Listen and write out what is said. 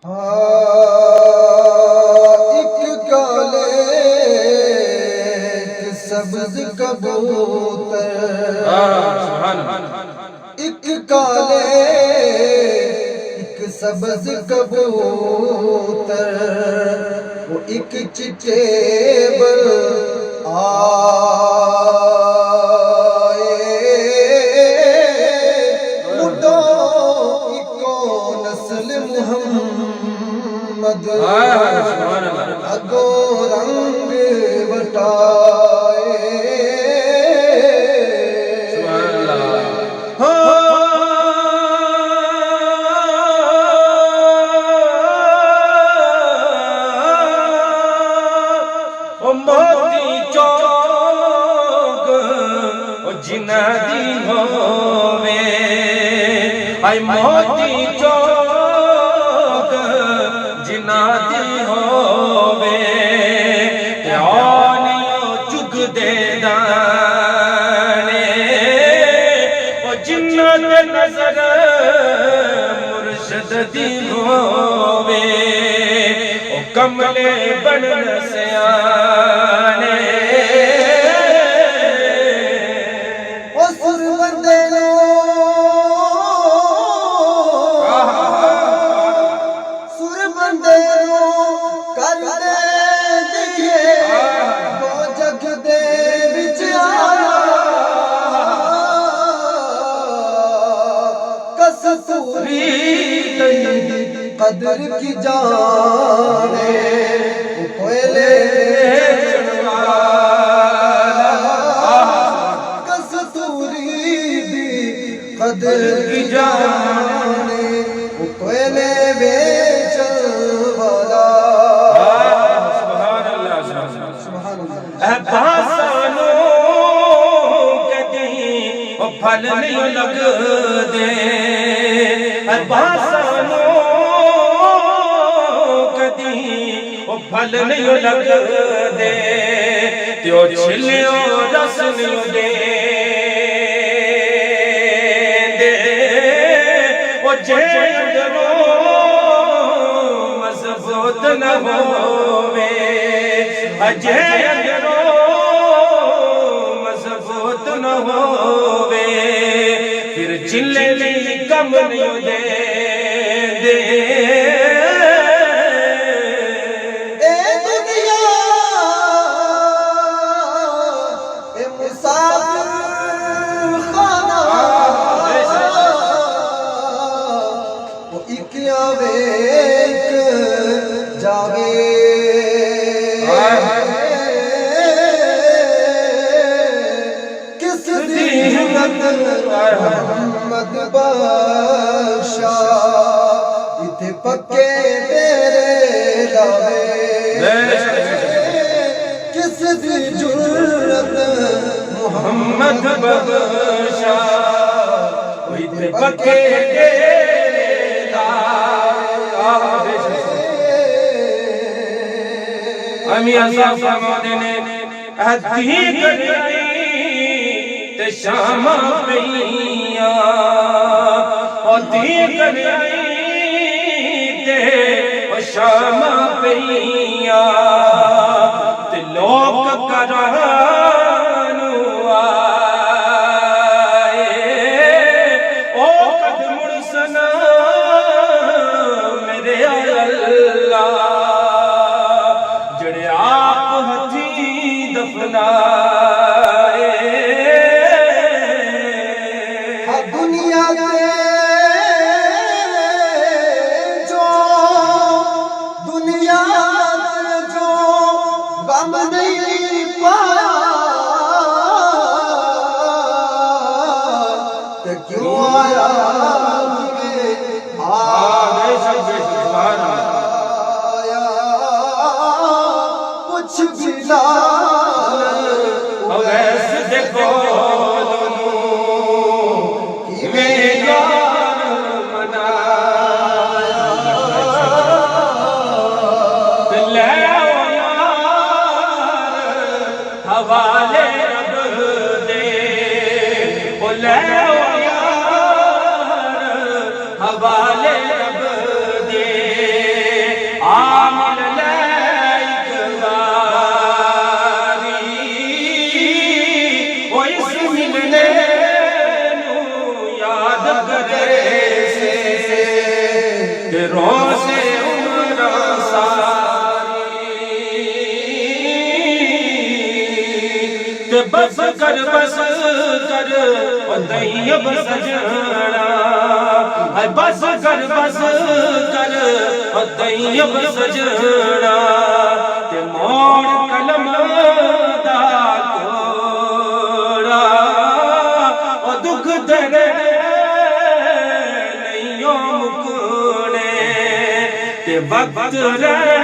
एक काले एक सब्ज कबूतर, एक काले एक सब्ज कबूतर, वो एक चिट्टे बल आए मुडो इको नस्ल मुहम्मद अगो रंग बटाए। मोती चौक जिना दी होवे, आई मोती चौक जिना दी होवे, त्यानियो चुग दे दाने ओ जिन्ना दे नजर मुर्शद दी होवे, ओ कमले बनन सयाने ओ सुर बंदे नो कर दे दिए वो जग दे विच आया, कसूरी कदर की जाने कोयले कसूरी कदर की जाने कोयले बेच वाला। बासानो कहीं वो फल नहीं लग दे, बासानो कहीं वो फल नहीं लग दे, त्यो छिलियो रस नहीं दे दे, वो जेंदरो मजबूत न होवे, अजय अंदरो मजबूत न होवे, फिर चिल्ले नहीं कम नहीं दे दे। ए दुनिया ए मुसाफिर खाना, वो एक आवे एक जावे, मोहम्मद बादशाह इथे पक्के तेरे लावे, किस दी जुर्रत मोहम्मद बादशाह इथे पक्के तेरे लावे। अमी असा फरमाने अधी गई ते शामा पईया, अधी गई ते शामा पईया, ते लोक करानु आए ओ कद मुड़सना मेरे अल्लाह, जड़े आप हथी दफनाए। दुनिया के जो दुनिया के जो गम नहीं पाया, तो क्यों आया आया कुछ भी ना वैसे देखो हवाले रब दे, बोले यार हवाले रब दे, कर ओ तैयब सजना हाय बस कर ओ तैयब सजना ते मोड़ कलम दा कोड़ा ओ दुख तेरे नहीं मुकने ते वक्त